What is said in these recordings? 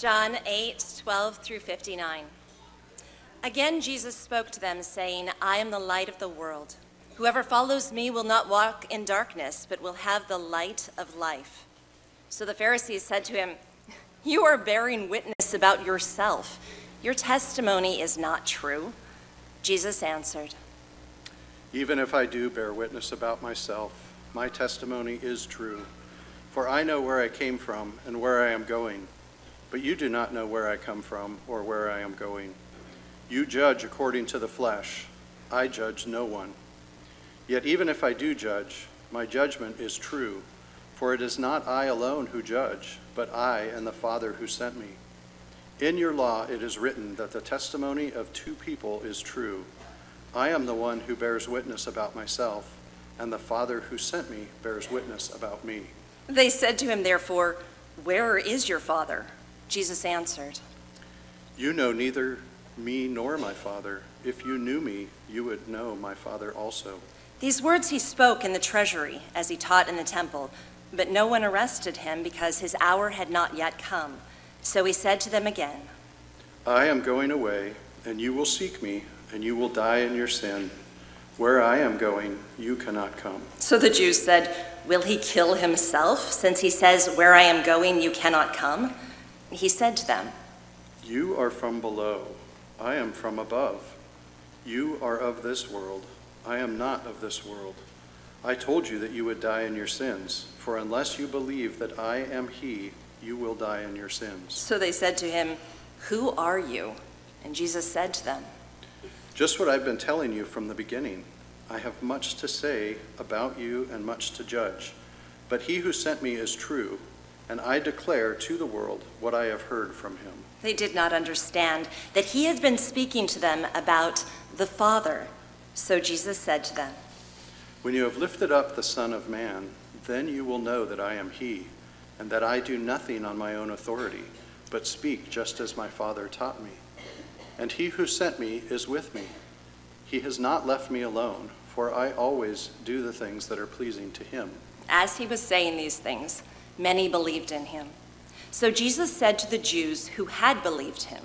John 8:12 through 59. Again, Jesus spoke to them, saying, I am the light of the world. Whoever follows me will not walk in darkness, but will have the light of life. So the Pharisees said to him, You are bearing witness about yourself. Your testimony is not true. Jesus answered, Even if I do bear witness about myself, my testimony is true. For I know where I came from and where I am going, but you do not know where I come from or where I am going. You judge according to the flesh. I judge no one. Yet even if I do judge, my judgment is true, for it is not I alone who judge, but I and the Father who sent me. In your law it is written that the testimony of two people is true. I am the one who bears witness about myself, and the Father who sent me bears witness about me. They said to him, therefore, Where is your Father? Jesus answered, You know neither me nor my Father. If you knew me, you would know my Father also. These words he spoke in the treasury as he taught in the temple, but no one arrested him because his hour had not yet come. So he said to them again, I am going away, and you will seek me, and you will die in your sin. Where I am going, you cannot come. So the Jews said, Will he kill himself, since he says, Where I am going, you cannot come? He said to them, You are from below. I am from above. You are of this world. I am not of this world. I told you that you would die in your sins, for unless you believe that I am he, you will die in your sins. So they said to him, Who are you? And Jesus said to them, Just what I've been telling you from the beginning. I have much to say about you and much to judge. But he who sent me is true, and I declare to the world what I have heard from him. They did not understand that he had been speaking to them about the Father. So Jesus said to them, When you have lifted up the Son of Man, then you will know that I am he, and that I do nothing on my own authority, but speak just as my Father taught me. And he who sent me is with me. He has not left me alone, for I always do the things that are pleasing to him. As he was saying these things, many believed in him. So Jesus said to the Jews who had believed him,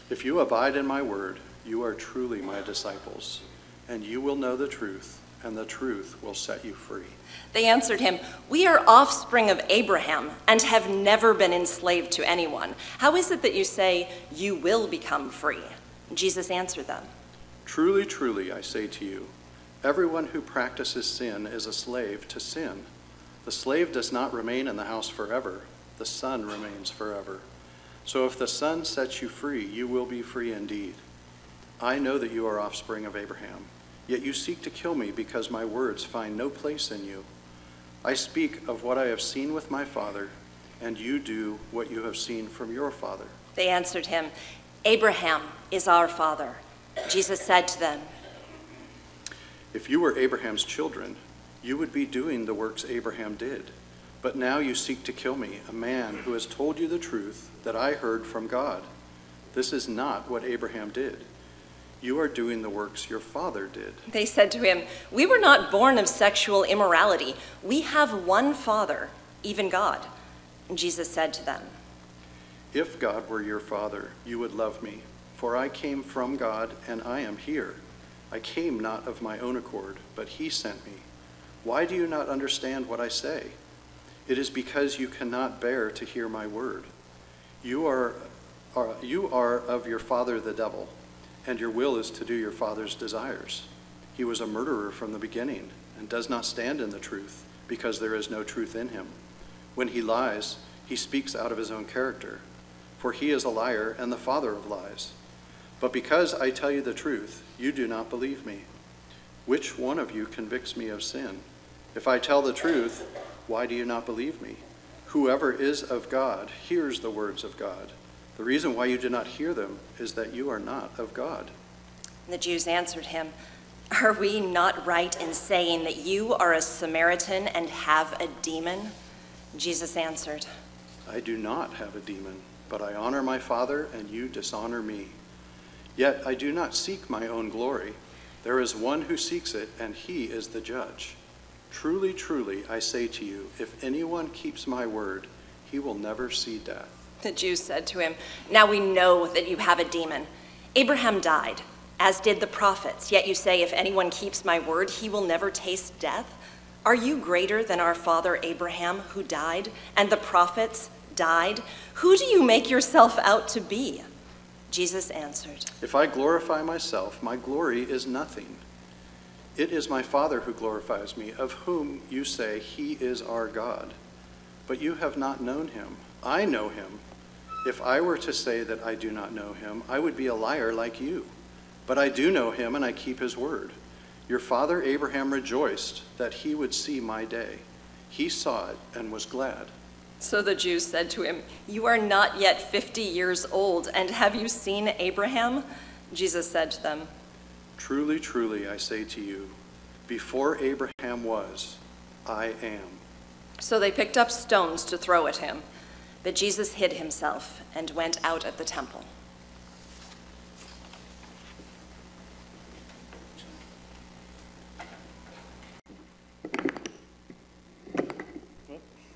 If you abide in my word, you are truly my disciples, and you will know the truth, and the truth will set you free. They answered him, We are offspring of Abraham and have never been enslaved to anyone. How is it that you say you will become free? Jesus answered them, Truly, truly, I say to you, everyone who practices sin is a slave to sin. The slave does not remain in the house forever. The Son remains forever. So if the Son sets you free, you will be free indeed. I know that you are offspring of Abraham, yet you seek to kill me because my words find no place in you. I speak of what I have seen with my Father, and you do what you have seen from your father. They answered him, Abraham is our father. Jesus said to them, If you were Abraham's children, you would be doing the works Abraham did. But now you seek to kill me, a man who has told you the truth that I heard from God. This is not what Abraham did. You are doing the works your father did. They said to him, We were not born of sexual immorality. We have one Father, even God. And Jesus said to them, If God were your father, you would love me, for I came from God and I am here. I came not of my own accord, but he sent me. Why do you not understand what I say? It is because you cannot bear to hear my word. You are of your father the devil, and your will is to do your father's desires. He was a murderer from the beginning and does not stand in the truth, because there is no truth in him. When he lies, he speaks out of his own character, for he is a liar and the father of lies. But because I tell you the truth, you do not believe me. Which one of you convicts me of sin? If I tell the truth, why do you not believe me? Whoever is of God hears the words of God. The reason why you do not hear them is that you are not of God. The Jews answered him, Are we not right in saying that you are a Samaritan and have a demon? Jesus answered, I do not have a demon, but I honor my Father, and you dishonor me. Yet I do not seek my own glory. There is one who seeks it, and he is the judge. Truly, truly, I say to you, if anyone keeps my word, he will never see death. The Jews said to him, "Now we know that you have a demon. Abraham died, as did the prophets, yet you say, if anyone keeps my word, he will never taste death. Are you greater than our father Abraham, who died, and the prophets died? Who do you make yourself out to be?" Jesus answered, "If I glorify myself, my glory is nothing. It is my Father who glorifies me, of whom you say he is our God. But you have not known him. I know him. If I were to say that I do not know him, I would be a liar like you. But I do know him, and I keep his word. Your father Abraham rejoiced that he would see my day. He saw it and was glad." So the Jews said to him, "You are not yet 50 years old, and have you seen Abraham?" Jesus said to them, "Truly, truly, I say to you, before Abraham was, I am." So they picked up stones to throw at him. But Jesus hid himself and went out of the temple.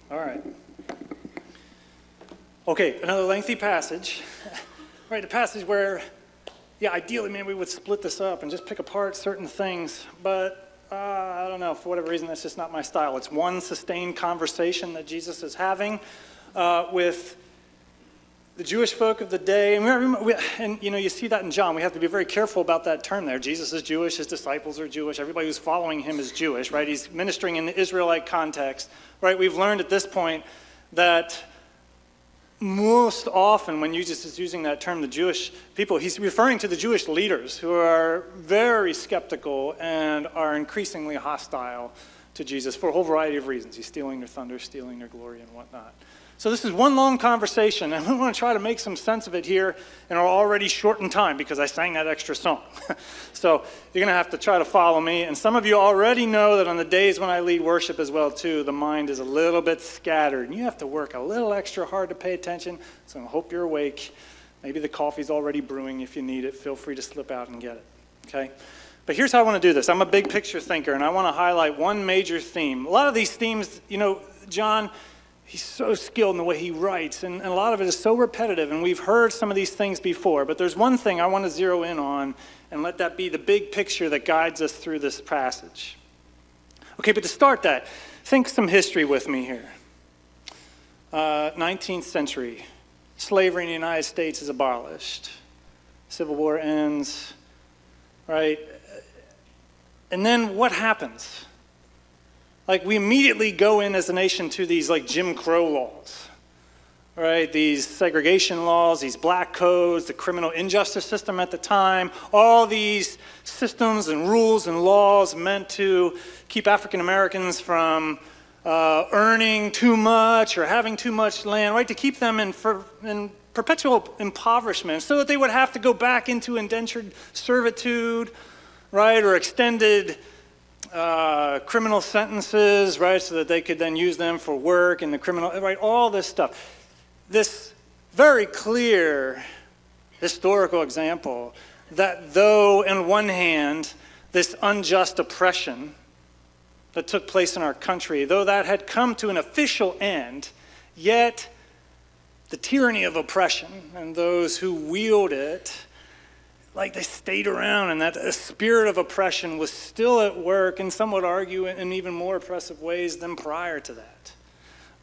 All right. Okay, another lengthy passage. Right, a passage where, ideally, maybe we would split this up and just pick apart certain things, but I don't know, for whatever reason, that's just not my style. It's one sustained conversation that Jesus is having with the Jewish folk of the day. And you see that in John. We have to be very careful about that term there. Jesus is Jewish, his disciples are Jewish, everybody who's following him is Jewish, right? He's ministering in the Israelite context, right? We've learned at this point that most often when Jesus is using that term, the Jewish people, he's referring to the Jewish leaders who are very skeptical and are increasingly hostile to Jesus for a whole variety of reasons. He's stealing their thunder, stealing their glory, and whatnot. So this is one long conversation, and we want to try to make some sense of it here in our already shortened time because I sang that extra song. So you're going to have to try to follow me. And some of you already know that on the days when I lead worship as well, too, the mind is a little bit scattered. And you have to work a little extra hard to pay attention. So I hope you're awake. Maybe the coffee's already brewing. If you need it, feel free to slip out and get it. Okay? But here's how I want to do this. I'm a big picture thinker, and I want to highlight one major theme. A lot of these themes, John, he's so skilled in the way he writes, and a lot of it is so repetitive, and we've heard some of these things before, but there's one thing I want to zero in on and let that be the big picture that guides us through this passage. Okay, but to start that, think some history with me here. 19th century, slavery in the United States is abolished. Civil War ends, right? And then what happens? Like, we immediately go in as a nation to these, Jim Crow laws, right? These segregation laws, these black codes, the criminal injustice system at the time, all these systems and rules and laws meant to keep African Americans from earning too much or having too much land, right? To keep them in perpetual impoverishment so that they would have to go back into indentured servitude, right? Or extended criminal sentences, right, so that they could then use them for work in the criminal, right, all this stuff. This very clear historical example that though, on one hand, this unjust oppression that took place in our country, though that had come to an official end, yet the tyranny of oppression and those who wield it, they stayed around, and that spirit of oppression was still at work, and some would argue in even more oppressive ways than prior to that,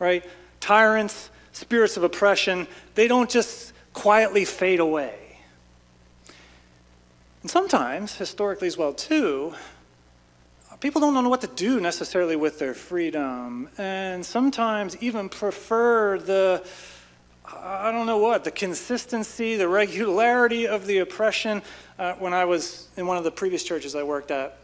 right? Tyrants, spirits of oppression, they don't just quietly fade away. And sometimes, historically as well too, people don't know what to do necessarily with their freedom, and sometimes even prefer the consistency, the regularity of the oppression. When I was in one of the previous churches I worked at,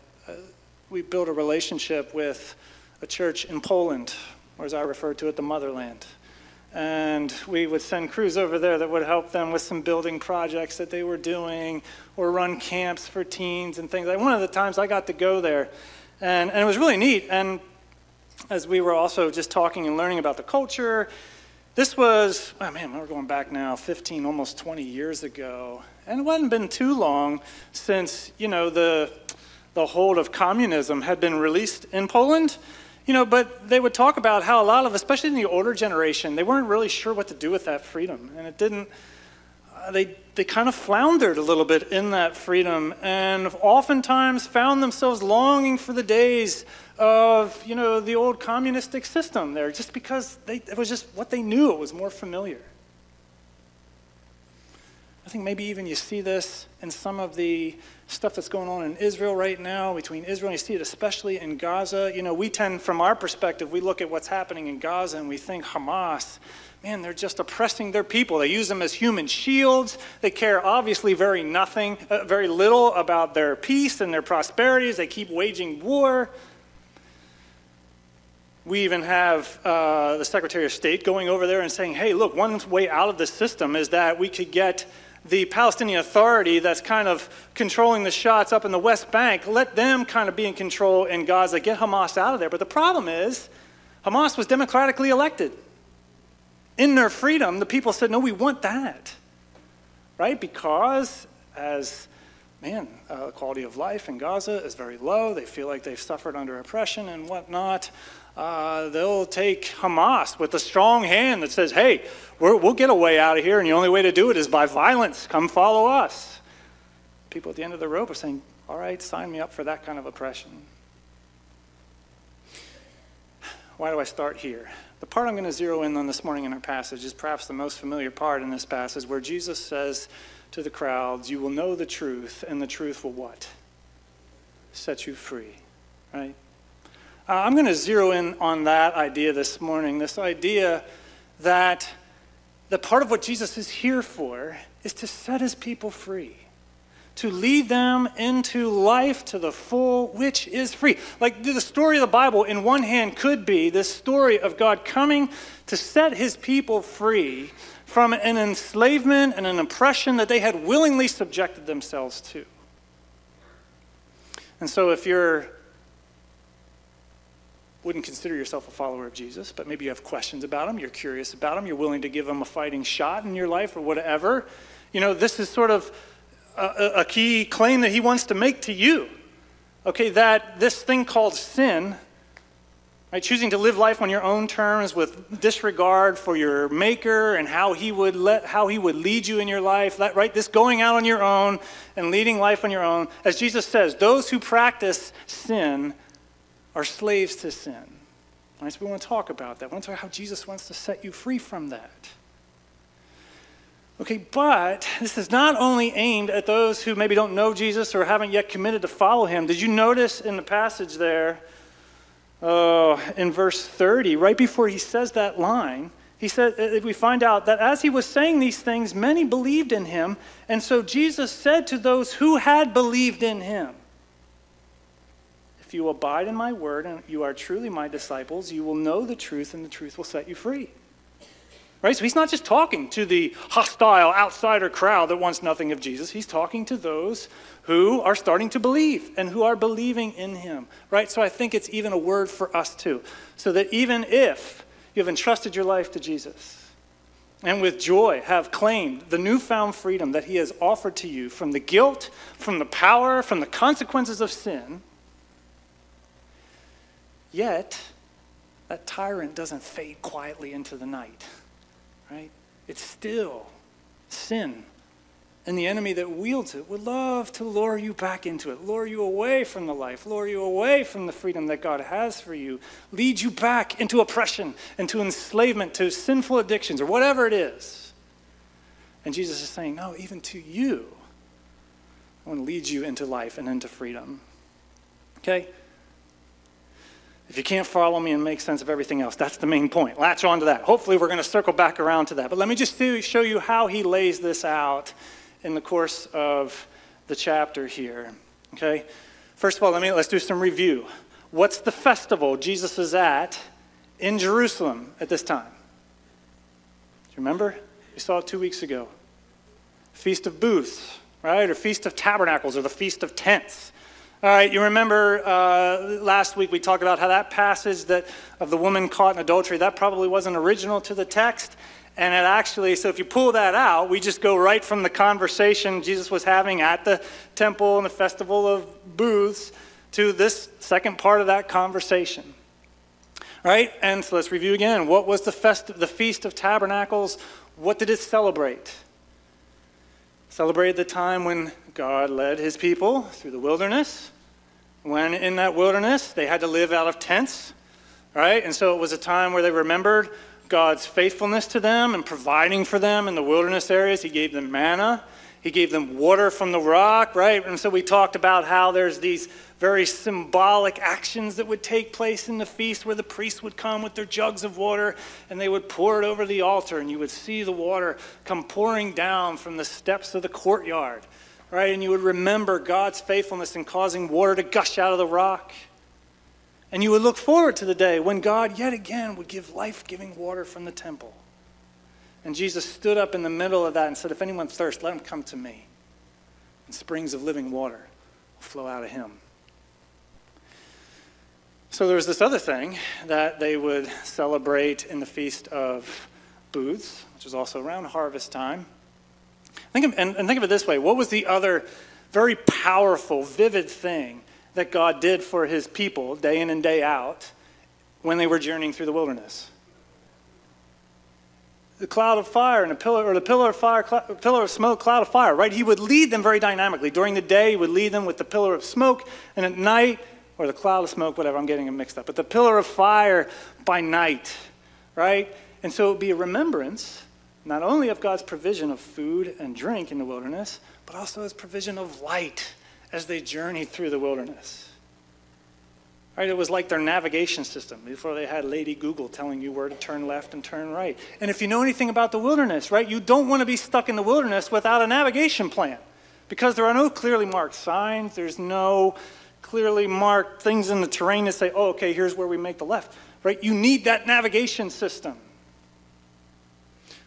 we built a relationship with a church in Poland, or as I refer to it, the motherland. And we would send crews over there that would help them with some building projects that they were doing, or run camps for teens and things. One of the times I got to go there, and it was really neat. And as we were also just talking and learning about the culture, this was, we're going back now 15, almost 20 years ago. And it hadn't been too long since, the hold of communism had been released in Poland. But they would talk about how a lot of, especially in the older generation, they weren't really sure what to do with that freedom. And it didn't, they kind of floundered a little bit in that freedom and oftentimes found themselves longing for the days of, the old communistic system there, just because it was just what they knew. It was more familiar. I think maybe even you see this in some of the stuff that's going on in Israel right now, between Israel, and you see it especially in Gaza. We tend, from our perspective, we look at what's happening in Gaza and we think Hamas, man, they're just oppressing their people. They use them as human shields. They care obviously very little about their peace and their prosperities. They keep waging war. We even have the Secretary of State going over there and saying, hey, look, one way out of this system is that we could get the Palestinian Authority that's kind of controlling the shots up in the West Bank, let them kind of be in control in Gaza, get Hamas out of there. But the problem is, Hamas was democratically elected. In their freedom, the people said, no, we want that, right? Because the quality of life in Gaza is very low. They feel like they've suffered under oppression and whatnot. They'll take Hamas with a strong hand that says, hey, we'll get a way out of here, and the only way to do it is by violence. Come follow us. People at the end of the rope are saying, all right, sign me up for that kind of oppression. Why do I start here? The part I'm going to zero in on this morning in our passage is perhaps the most familiar part in this passage, where Jesus says to the crowds, you will know the truth, and the truth will what? Set you free, right? I'm going to zero in on that idea this morning, this idea that the part of what Jesus is here for is to set his people free, to lead them into life to the full, which is free. Like the story of the Bible, in one hand, could be this story of God coming to set his people free from an enslavement and an oppression that they had willingly subjected themselves to. And so if you wouldn't consider yourself a follower of Jesus, but maybe you have questions about him, you're curious about him, you're willing to give him a fighting shot in your life or whatever, this is sort of a key claim that he wants to make to you, okay, that this thing called sin, right, choosing to live life on your own terms with disregard for your maker and how he would lead you in your life, right, this going out on your own and leading life on your own, as Jesus says, those who practice sin are slaves to sin. Right, so we want to talk about that. We want to talk about how Jesus wants to set you free from that. Okay, but this is not only aimed at those who maybe don't know Jesus or haven't yet committed to follow him. Did you notice in the passage there, in verse 30, right before he says that line, he said, we find out that as he was saying these things, many believed in him. And so Jesus said to those who had believed in him, if you abide in my word and you are truly my disciples, you will know the truth and the truth will set you free. Right? So he's not just talking to the hostile outsider crowd that wants nothing of Jesus. He's talking to those who are starting to believe and who are believing in him. Right? So I think it's even a word for us too. So that even if you have entrusted your life to Jesus and with joy have claimed the newfound freedom that he has offered to you from the guilt, from the power, from the consequences of sin, yet that tyrant doesn't fade quietly into the night. Right? It's still sin. And the enemy that wields it would love to lure you back into it, lure you away from the life, lure you away from the freedom that God has for you, lead you back into oppression, into enslavement, to sinful addictions, or whatever it is. And Jesus is saying, no, even to you, I want to lead you into life and into freedom. Okay? If you can't follow me and make sense of everything else, that's the main point. Latch on to that. Hopefully we're going to circle back around to that. But let me just show you how he lays this out in the course of the chapter here. Okay? First of all, let's do some review. What's the festival Jesus is at in Jerusalem at this time? Do you remember? We saw it 2 weeks ago. Feast of Booths, right? Or Feast of Tabernacles, or the Feast of Tents. All right, you remember last week we talked about how that passage of the woman caught in adultery, that probably wasn't original to the text. And it actually, so if you pull that out, we just go right from the conversation Jesus was having at the temple and the festival of booths to this second part of that conversation. right? And so let's review again. What was the Feast of Tabernacles? What did it celebrate? Celebrated the time when God led his people through the wilderness. When in that wilderness, they had to live out of tents, right? And so it was a time where they remembered God's faithfulness to them and providing for them in the wilderness areas. He gave them manna. He gave them water from the rock, right? And so we talked about how there's these very symbolic actions that would take place in the feast where the priests would come with their jugs of water and they would pour it over the altar, and you would see the water come pouring down from the steps of the courtyard, right? And you would remember God's faithfulness in causing water to gush out of the rock. And you would look forward to the day when God yet again would give life-giving water from the temple. And Jesus stood up in the middle of that and said, if anyone thirsts, let him come to me. And springs of living water will flow out of him. So there was this other thing that they would celebrate in the Feast of Booths, which is also around harvest time. Think of it this way. What was the other very powerful, vivid thing that God did for his people day in and day out when they were journeying through the wilderness? The cloud of fire and the pillar of fire, pillar of smoke, cloud of fire, right? He would lead them very dynamically. During the day, he would lead them with the pillar of smoke, and at night, or the cloud of smoke, whatever, I'm getting them mixed up, but the pillar of fire by night, right? And so it would be a remembrance, not only of God's provision of food and drink in the wilderness, but also his provision of light as they journeyed through the wilderness. Right, it was like their navigation system before they had Lady Google telling you where to turn left and turn right. And if you know anything about the wilderness, right, you don't want to be stuck in the wilderness without a navigation plan, because there are no clearly marked signs. There's no clearly marked things in the terrain that say, oh, okay, here's where we make the left, right? You need that navigation system.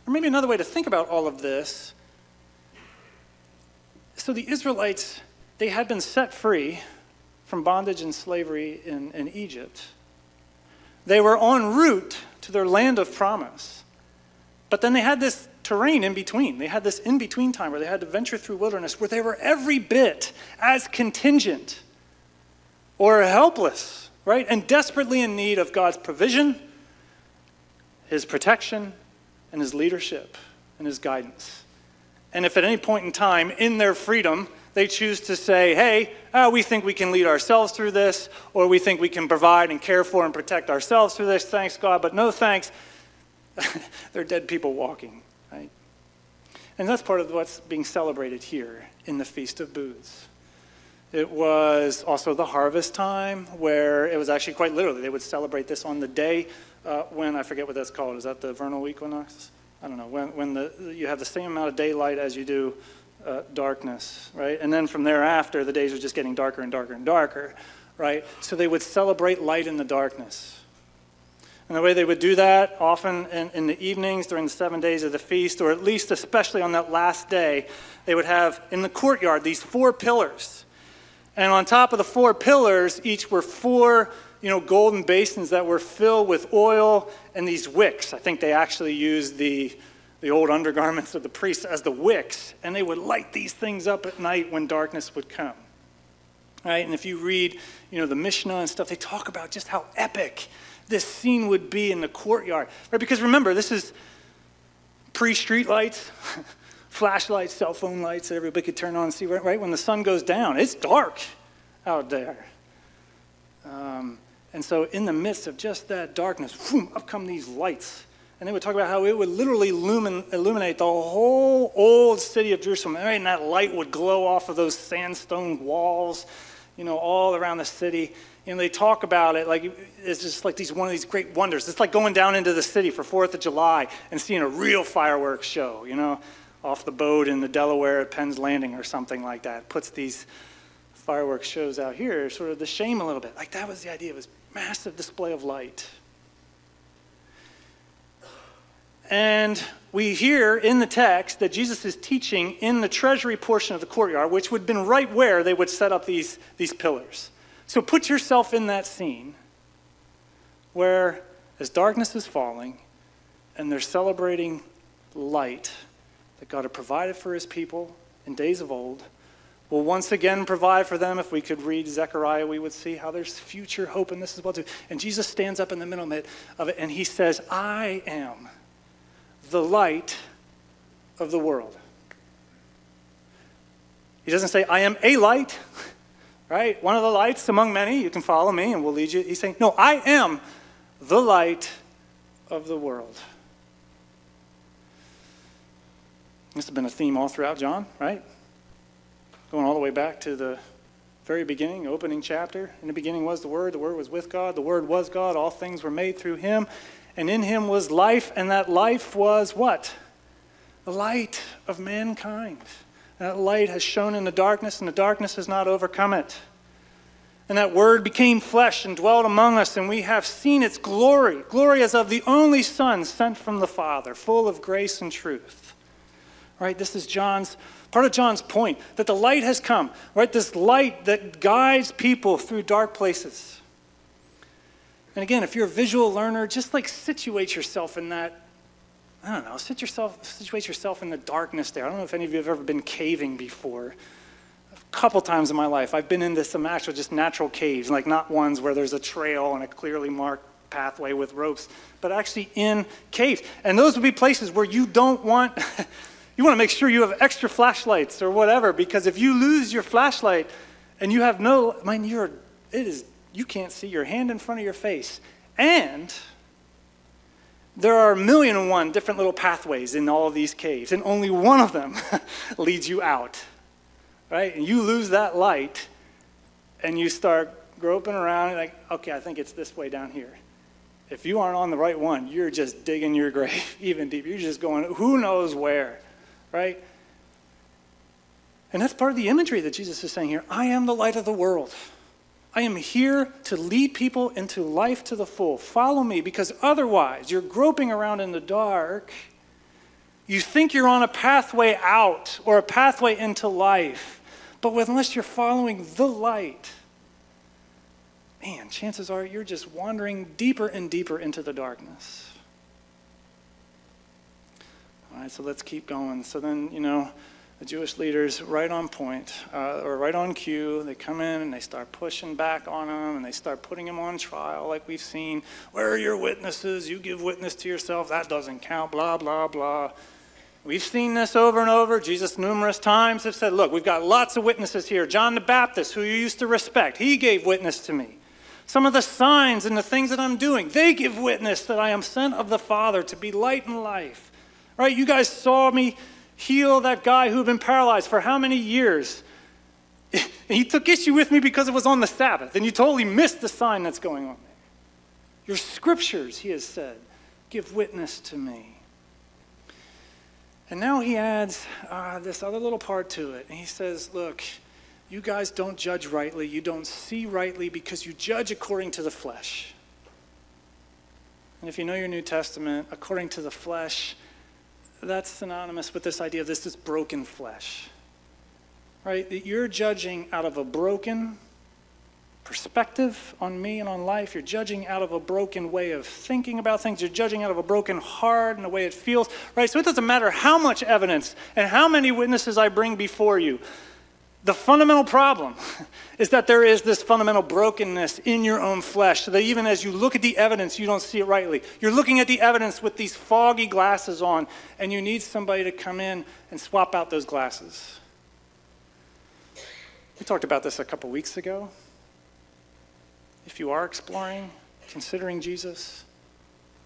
Or maybe another way to think about all of this. So the Israelites, they had been set free from bondage and slavery in Egypt. They were en route to their land of promise. But then they had this terrain in between. They had this in-between time where they had to venture through wilderness where they were every bit as contingent or helpless, right? And desperately in need of God's provision, his protection, and his leadership and his guidance. And if at any point in time in their freedom, they choose to say, hey, we think we can lead ourselves through this, or we think we can provide and care for and protect ourselves through this, thanks God, but no thanks. They're dead people walking, right? And that's part of what's being celebrated here in the Feast of Booths. It was also the harvest time, where it was actually quite literally, they would celebrate this on the day when, I forget what that's called, is that the vernal equinox? I don't know, when you have the same amount of daylight as you do darkness, right? And then from thereafter, the days are just getting darker and darker and darker, right? So they would celebrate light in the darkness. And the way they would do that, often in the evenings during the 7 days of the feast, or at least especially on that last day, they would have in the courtyard these 4 pillars. And on top of the 4 pillars, each were 4 golden basins that were filled with oil and these wicks. I think they actually used the old undergarments of the priests as the wicks, and they would light these things up at night when darkness would come. Right? And if you read, the Mishnah and stuff, they talk about just how epic this scene would be in the courtyard. Right? Because remember, this is pre-street lights, flashlights, cell phone lights that everybody could turn on and see, right? When the sun goes down, it's dark out there. And so in the midst of just that darkness, up come these lights. And they would talk about how it would literally illuminate the whole old city of Jerusalem. Right? And that light would glow off of those sandstone walls, all around the city. They talk about it like it's just like one of these great wonders. It's like going down into the city for 4th of July and seeing a real fireworks show, off the boat in the Delaware at Penn's Landing or something like that. Puts these fireworks shows out here, sort of the shame a little bit. Like that was the idea. It was massive display of light. And we hear in the text that Jesus is teaching in the treasury portion of the courtyard, which would have been right where they would set up these pillars. So put yourself in that scene where, as darkness is falling and they're celebrating light that God had provided for his people in days of old, will once again provide for them. If we could read Zechariah, we would see how there's future hope in this as well too. And Jesus stands up in the middle of it, and he says, I am the light of the world. He doesn't say, I am a light, right? One of the lights among many. You can follow me and we'll lead you. He's saying, no, I am the light of the world. This has been a theme all throughout John, right? Going all the way back to the very beginning, opening chapter. In the beginning was the Word was with God, the Word was God, all things were made through him, and in him was life, and that life was what? The light of mankind. That light has shone in the darkness, and the darkness has not overcome it. And that Word became flesh and dwelt among us, and we have seen its glory, glory as of the only Son sent from the Father, full of grace and truth. Right? This is part of John's point, that the light has come, right? This light that guides people through dark places. And again, if you're a visual learner, just like situate yourself in that, I don't know, situate yourself in the darkness there. I don't know if any of you have ever been caving before. A couple times in my life, I've been into some actual just natural caves, like not ones where there's a trail and a clearly marked pathway with ropes, but actually in caves. And those would be places where you don't want... You want to make sure you have extra flashlights or whatever, because if you lose your flashlight and you have you can't see your hand in front of your face. And there are 1,000,001 different little pathways in all of these caves, and only one of them leads you out, right? And you lose that light, and you start groping around, and like, okay, I think it's this way down here. If you aren't on the right one, you're just digging your grave even deeper. You're just going, who knows where? Right? And that's part of the imagery that Jesus is saying here. I am the light of the world. I am here to lead people into life to the full. Follow me, because otherwise you're groping around in the dark. You think you're on a pathway out or a pathway into life, but unless you're following the light, man, chances are you're just wandering deeper and deeper into the darkness. All right, so let's keep going. So then, the Jewish leaders, right on point, or right on cue, they come in and they start pushing back on him, and they start putting him on trial like we've seen. Where are your witnesses? You give witness to yourself. That doesn't count, blah, blah, blah. We've seen this over and over. Jesus numerous times have said, look, we've got lots of witnesses here. John the Baptist, who you used to respect, he gave witness to me. Some of the signs and the things that I'm doing, they give witness that I am sent of the Father to be light and life. Right, you guys saw me heal that guy who had been paralyzed for how many years? And he took issue with me because it was on the Sabbath, and you totally missed the sign that's going on there. Your scriptures, he has said, give witness to me. And now he adds this other little part to it, and he says, look, you guys don't judge rightly, you don't see rightly because you judge according to the flesh. And if you know your New Testament, according to the flesh, that's synonymous with this idea of this broken flesh, right? That you're judging out of a broken perspective on me and on life. You're judging out of a broken way of thinking about things. You're judging out of a broken heart and the way it feels, right? So it doesn't matter how much evidence and how many witnesses I bring before you. The fundamental problem is that there is this fundamental brokenness in your own flesh, so that even as you look at the evidence, you don't see it rightly. You're looking at the evidence with these foggy glasses on, and you need somebody to come in and swap out those glasses. We talked about this a couple weeks ago. If you are exploring, considering Jesus,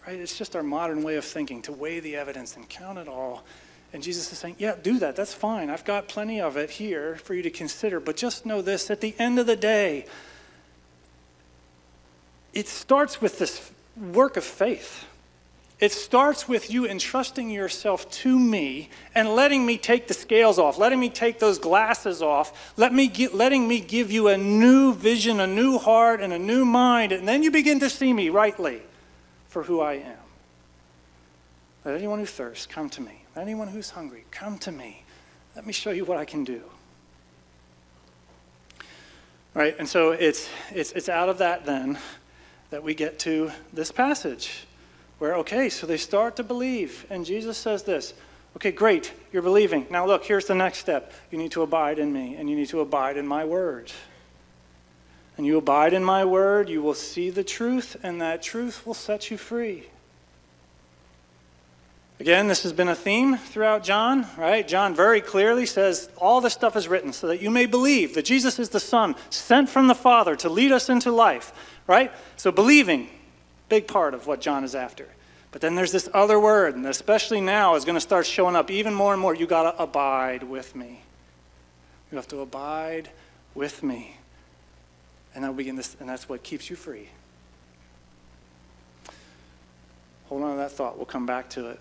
right, it's just our modern way of thinking, to weigh the evidence and count it all. And Jesus is saying, yeah, do that. That's fine. I've got plenty of it here for you to consider. But just know this, at the end of the day, it starts with this work of faith. It starts with you entrusting yourself to me and letting me take the scales off, letting me take those glasses off, letting me give you a new vision, a new heart, and a new mind. And then you begin to see me rightly for who I am. Let anyone who thirsts come to me. Let anyone who's hungry come to me. Let me show you what I can do. Right, and so it's out of that then that we get to this passage where, okay, so they start to believe. And Jesus says this, Okay, great, you're believing. Now look, here's the next step. You need to abide in me, and you need to abide in my word. And you abide in my word, you will see the truth, and that truth will set you free. Again, this has been a theme throughout John, right? John very clearly says all this stuff is written so that you may believe that Jesus is the Son sent from the Father to lead us into life, right? So believing, big part of what John is after. But then there's this other word, and especially now is going to start showing up even more and more. You got to abide with me. You have to abide with me. And that'll begin this, and that's what keeps you free. Hold on to that thought. We'll come back to it.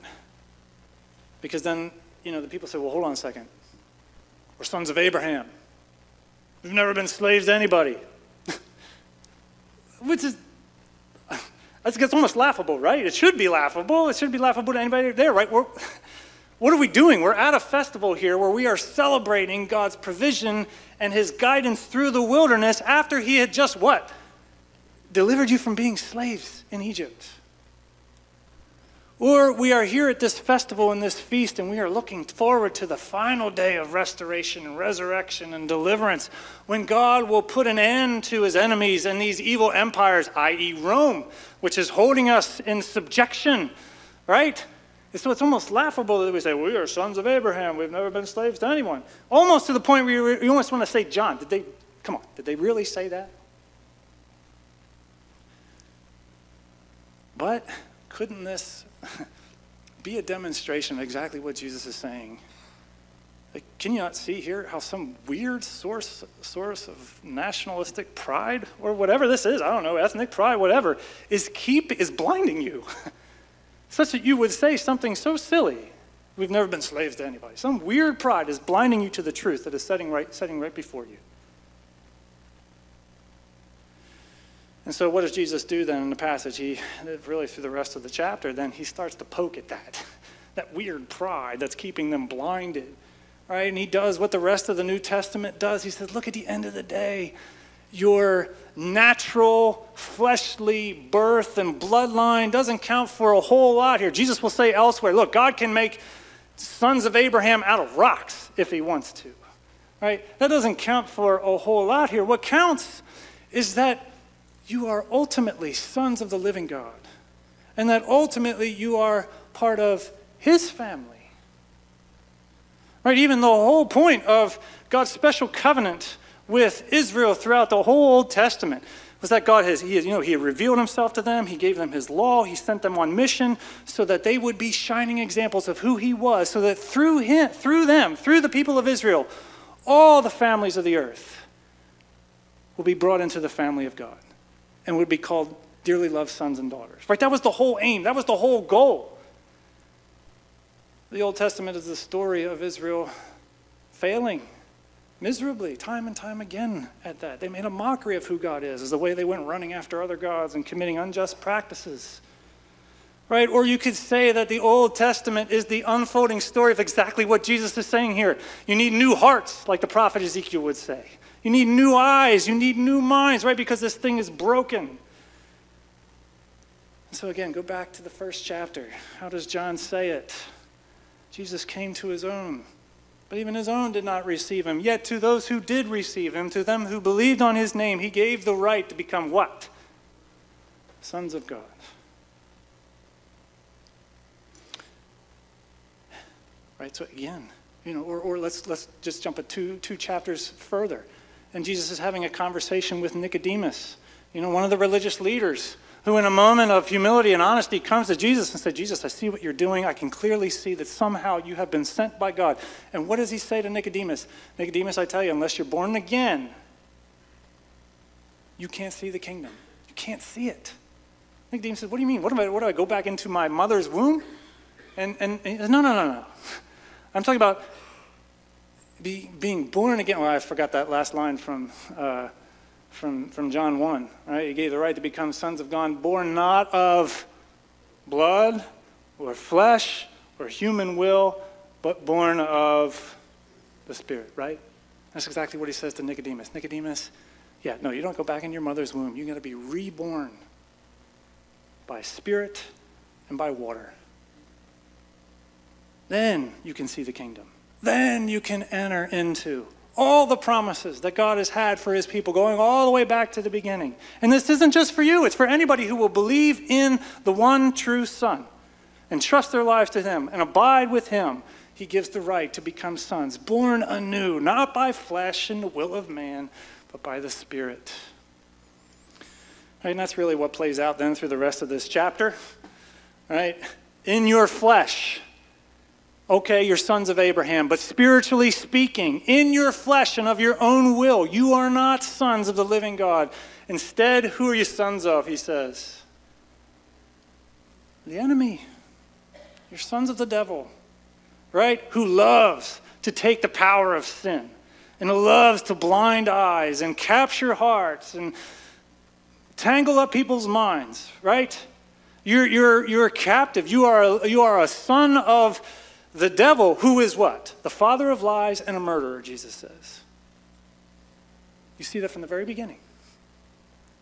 Because then, the people say, well, hold on a second. We're sons of Abraham. We've never been slaves to anybody. Which is, that's almost laughable, right? It should be laughable. It should be laughable to anybody there, right? What are we doing? We're at a festival here where we are celebrating God's provision and his guidance through the wilderness after he had just what? Delivered you from being slaves in Egypt. Or we are here at this festival and this feast, and we are looking forward to the final day of restoration and resurrection and deliverance, when God will put an end to his enemies and these evil empires, i.e. Rome, which is holding us in subjection, right? So it's almost laughable that we say, we are sons of Abraham, we've never been slaves to anyone. Almost to the point where you almost want to say, John, did they really say that? But couldn't this be a demonstration of exactly what Jesus is saying? Like, can you not see here how some weird source of nationalistic pride, or whatever this is, I don't know, ethnic pride, whatever, is blinding you? Such that you would say something so silly. We've never been slaves to anybody. Some weird pride is blinding you to the truth that is setting right before you. And so what does Jesus do then in the passage? He, really through the rest of the chapter, then he starts to poke at that weird pride that's keeping them blinded, right? And he does what the rest of the New Testament does. He says, look, at the end of the day, your natural, fleshly birth and bloodline doesn't count for a whole lot here. Jesus will say elsewhere, look, God can make sons of Abraham out of rocks if he wants to, right? That doesn't count for a whole lot here. What counts is that you are ultimately sons of the living God, and that ultimately you are part of his family, right? Even the whole point of God's special covenant with Israel throughout the whole Old Testament was that God he revealed himself to them, he gave them his law, he sent them on mission so that they would be shining examples of who he was, so that through the people of Israel, all the families of the earth will be brought into the family of God and would be called dearly loved sons and daughters. Right? That was the whole aim. That was the whole goal. The Old Testament is the story of Israel failing miserably, time and time again at that. They made a mockery of who God is the way they went running after other gods and committing unjust practices. Right? Or you could say that the Old Testament is the unfolding story of exactly what Jesus is saying here. You need new hearts, like the prophet Ezekiel would say. You need new eyes. You need new minds, right? Because this thing is broken. And so again, go back to the first chapter. How does John say it? Jesus came to his own, but even his own did not receive him. Yet to those who did receive him, to them who believed on his name, he gave the right to become what? Sons of God. Right, so again, or let's just jump two chapters further. And Jesus is having a conversation with Nicodemus, one of the religious leaders, who in a moment of humility and honesty comes to Jesus and says, Jesus, I see what you're doing. I can clearly see that somehow you have been sent by God. And what does he say to Nicodemus? Nicodemus, I tell you, unless you're born again, you can't see the kingdom. You can't see it. Nicodemus says, what do you mean? What do I go back into my mother's womb? And he says, no. I'm talking about being born again. Well, I forgot that last line from John 1. Right? He gave the right to become sons of God, born not of blood or flesh or human will, but born of the Spirit, right? That's exactly what he says to Nicodemus. Nicodemus, you don't go back in your mother's womb. You're going to be reborn by Spirit and by water. then you can see the kingdom. Then you can enter into all the promises that God has had for his people, going all the way back to the beginning. And this isn't just for you. It's for anybody who will believe in the one true Son and trust their lives to him and abide with him. He gives the right to become sons, born anew, not by flesh and the will of man, but by the Spirit. Right, and that's really what plays out then through the rest of this chapter. Right? In your flesh. Okay, you're sons of Abraham, but spiritually speaking, in your flesh and of your own will, you are not sons of the living God. Instead, who are you sons of, he says? The enemy. You're sons of the devil, right? Who loves to take the power of sin and loves to blind eyes and capture hearts and tangle up people's minds, right? You're captive. You are a son of the devil, who is what? The father of lies and a murderer, Jesus says. You see that from the very beginning,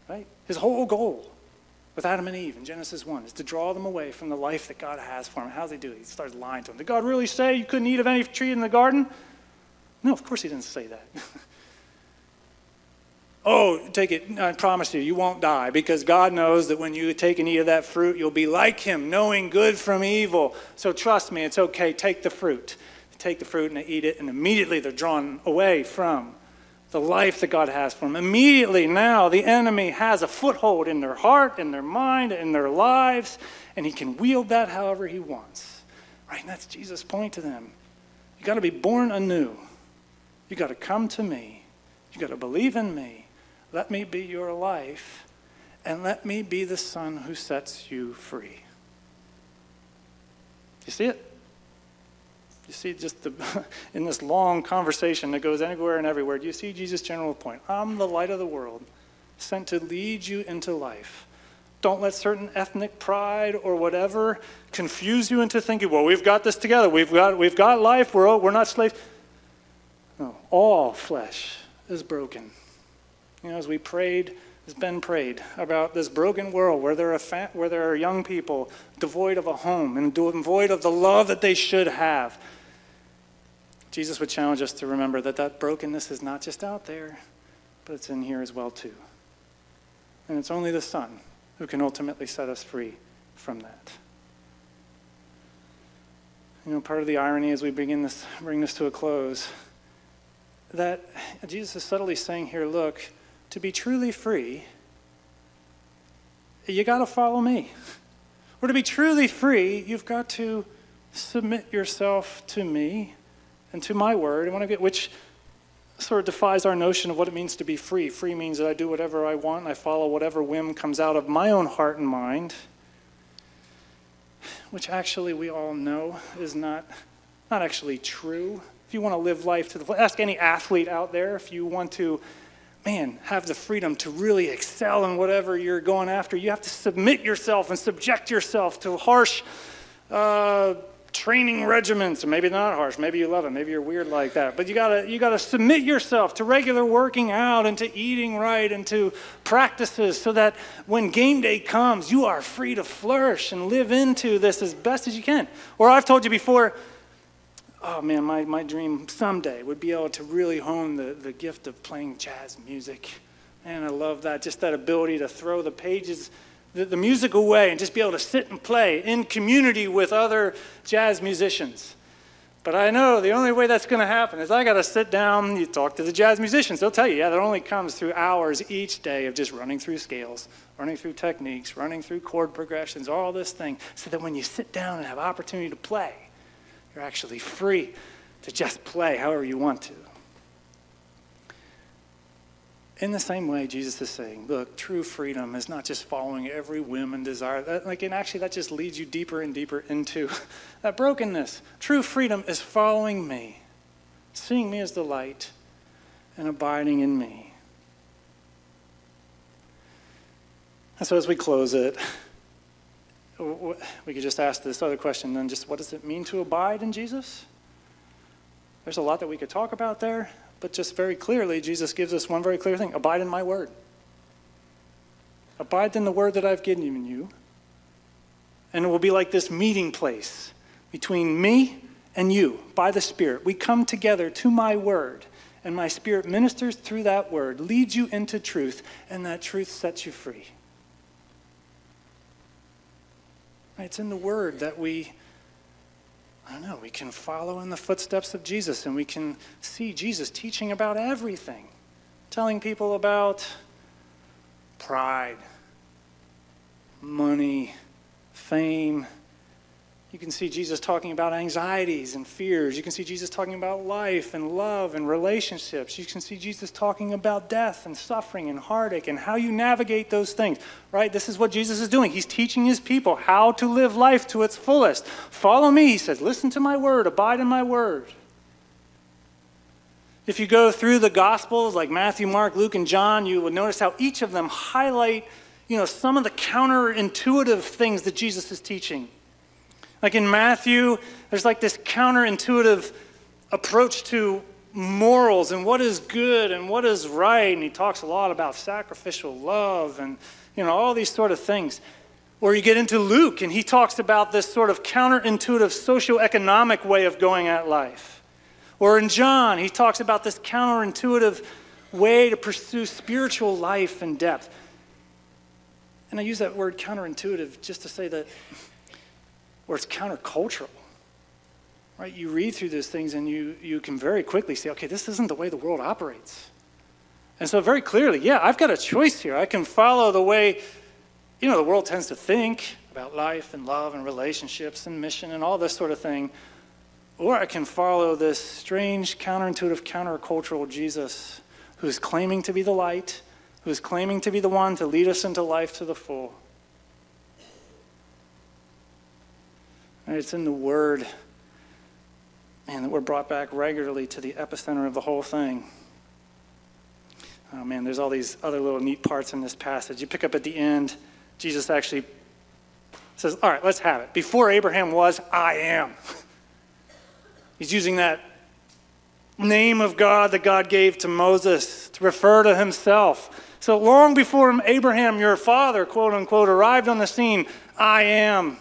right? His whole goal with Adam and Eve in Genesis 1 is to draw them away from the life that God has for them. How does he do it? He starts lying to them. Did God really say you couldn't eat of any tree in the garden? No, of course he didn't say that. Oh, take it, I promise you, you won't die, because God knows that when you take and eat of that fruit, you'll be like him, knowing good from evil. So trust me, it's okay, take the fruit. They take the fruit and they eat it, and immediately they're drawn away from the life that God has for them. Immediately now, the enemy has a foothold in their heart, in their mind, in their lives, and he can wield that however he wants. Right, and that's Jesus' point to them. You got to be born anew. You got to come to me. You got to believe in me. Let me be your life, and let me be the Son who sets you free. You see it? You see just in this long conversation that goes anywhere and everywhere, do you see Jesus' general point? I'm the light of the world, sent to lead you into life. Don't let certain ethnic pride or whatever confuse you into thinking, well, we've got this together. We've got life. We're not slaves. No, all flesh is broken. You know, as we prayed, as Ben prayed about this broken world where there are young people devoid of a home and devoid of the love that they should have, Jesus would challenge us to remember that brokenness is not just out there, but it's in here as well too. And it's only the Son who can ultimately set us free from that. You know, part of the irony as we bring this to a close, that Jesus is subtly saying here, look, to be truly free, you got to follow me. Or to be truly free, you've got to submit yourself to me and to my word, which sort of defies our notion of what it means to be free. Free means that I do whatever I want, and I follow whatever whim comes out of my own heart and mind, which actually we all know is not actually true. If you want to live life to the full, ask any athlete out there, if you want to have the freedom to really excel in whatever you're going after, you have to submit yourself and subject yourself to harsh training regimens. Or maybe not harsh, maybe you love it, maybe you're weird like that. But you gotta submit yourself to regular working out and to eating right and to practices so that when game day comes, you are free to flourish and live into this as best as you can. Or I've told you before, oh man, my dream someday would be able to really hone the gift of playing jazz music. Man, I love that, just that ability to throw the pages, the music away and just be able to sit and play in community with other jazz musicians. But I know the only way that's going to happen is I got to sit down, you talk to the jazz musicians, they'll tell you, that only comes through hours each day of just running through scales, running through techniques, running through chord progressions, all this thing, so that when you sit down and have opportunity to play, you're actually free to just play however you want to. In the same way, Jesus is saying, look, true freedom is not just following every whim and desire. And actually, that just leads you deeper and deeper into that brokenness. True freedom is following me, seeing me as the light, and abiding in me. And so as we close it, we could just ask this other question then, just what does it mean to abide in Jesus? There's a lot that we could talk about there, but just very clearly, Jesus gives us one very clear thing: abide in my word. Abide in the word that I've given you, and it will be like this meeting place between me and you, by the Spirit, we come together to my word, and my Spirit ministers through that word, leads you into truth, and that truth sets you free. It's in the word that we can follow in the footsteps of Jesus, and we can see Jesus teaching about everything, telling people about pride, money, fame. You can see Jesus talking about anxieties and fears. You can see Jesus talking about life and love and relationships. You can see Jesus talking about death and suffering and heartache and how you navigate those things, right? This is what Jesus is doing. He's teaching his people how to live life to its fullest. Follow me, he says. Listen to my word. Abide in my word. If you go through the Gospels like Matthew, Mark, Luke, and John, you will notice how each of them highlight, some of the counterintuitive things that Jesus is teaching. Like in Matthew, there's like this counterintuitive approach to morals and what is good and what is right. And he talks a lot about sacrificial love and, all these sort of things. Or you get into Luke and he talks about this sort of counterintuitive socioeconomic way of going at life. Or in John, he talks about this counterintuitive way to pursue spiritual life and depth. And I use that word counterintuitive just to say that, or it's countercultural, right? You read through those things and you can very quickly say, okay, this isn't the way the world operates. And so very clearly, I've got a choice here. I can follow the way, the world tends to think about life and love and relationships and mission and all this sort of thing. Or I can follow this strange, counterintuitive, countercultural Jesus who's claiming to be the light, who's claiming to be the one to lead us into life to the full. And it's in the word, that we're brought back regularly to the epicenter of the whole thing. Oh man, there's all these other little neat parts in this passage. You pick up at the end, Jesus actually says, all right, let's have it. Before Abraham was, I am. He's using that name of God that God gave to Moses to refer to himself. So long before Abraham, your father, quote unquote, arrived on the scene, I am.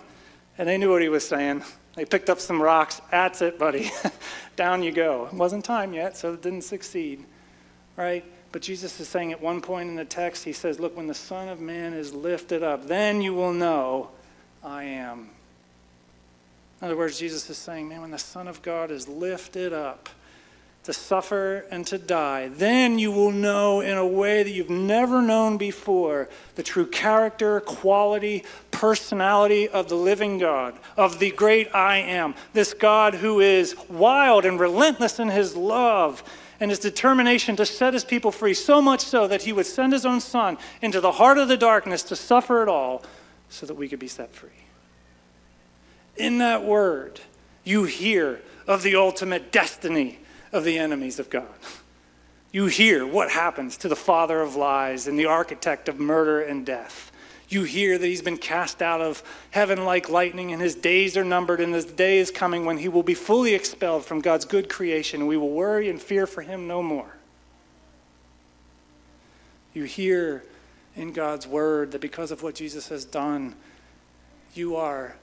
And they knew what he was saying. They picked up some rocks. That's it, buddy. Down you go. It wasn't time yet, so it didn't succeed, right? But Jesus is saying at one point in the text, he says, look, when the Son of Man is lifted up, then you will know I am. In other words, Jesus is saying, man, when the Son of God is lifted up to suffer and to die, then you will know in a way that you've never known before the true character, quality, personality of the living God, of the great I am. This God who is wild and relentless in his love and his determination to set his people free, so much so that he would send his own Son into the heart of the darkness to suffer it all so that we could be set free. In that word, you hear of the ultimate destiny of the enemies of God. You hear what happens to the father of lies and the architect of murder and death. You hear that he's been cast out of heaven like lightning and his days are numbered and his day is coming when he will be fully expelled from God's good creation and we will worry and fear for him no more. You hear in God's word that because of what Jesus has done, you are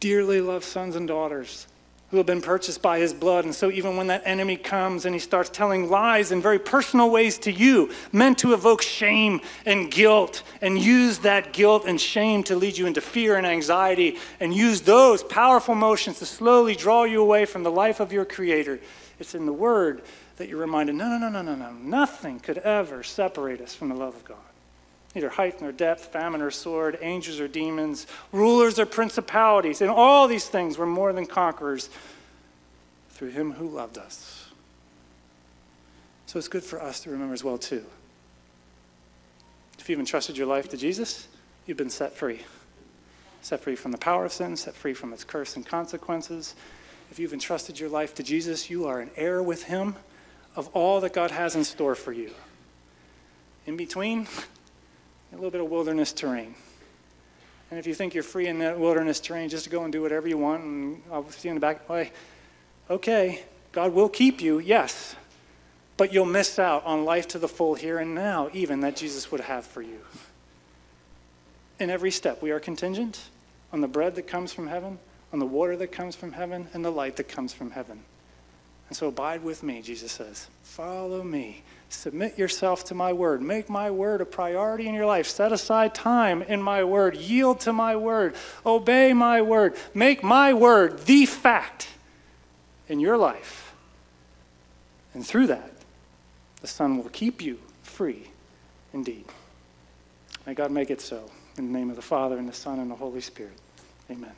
dearly loved sons and daughters who have been purchased by his blood. And so even when that enemy comes and he starts telling lies in very personal ways to you, meant to evoke shame and guilt, and use that guilt and shame to lead you into fear and anxiety, and use those powerful emotions to slowly draw you away from the life of your Creator, it's in the Word that you're reminded, no, nothing could ever separate us from the love of God. Neither height nor depth, famine or sword, angels or demons, rulers or principalities. In all these things we're more than conquerors through him who loved us. So it's good for us to remember as well too. If you've entrusted your life to Jesus, you've been set free. Set free from the power of sin, set free from its curse and consequences. If you've entrusted your life to Jesus, you are an heir with him of all that God has in store for you. In between, a little bit of wilderness terrain. And if you think you're free in that wilderness terrain just to go and do whatever you want, and I'll see you in the back, okay, God will keep you, yes, but you'll miss out on life to the full here and now, even that Jesus would have for you. In every step, we are contingent on the bread that comes from heaven, on the water that comes from heaven and the light that comes from heaven. And so abide with me, Jesus says. Follow me. Submit yourself to my word. Make my word a priority in your life. Set aside time in my word. Yield to my word. Obey my word. Make my word the fact in your life. And through that, the Son will keep you free indeed. May God make it so. In the name of the Father, and the Son, and the Holy Spirit. Amen.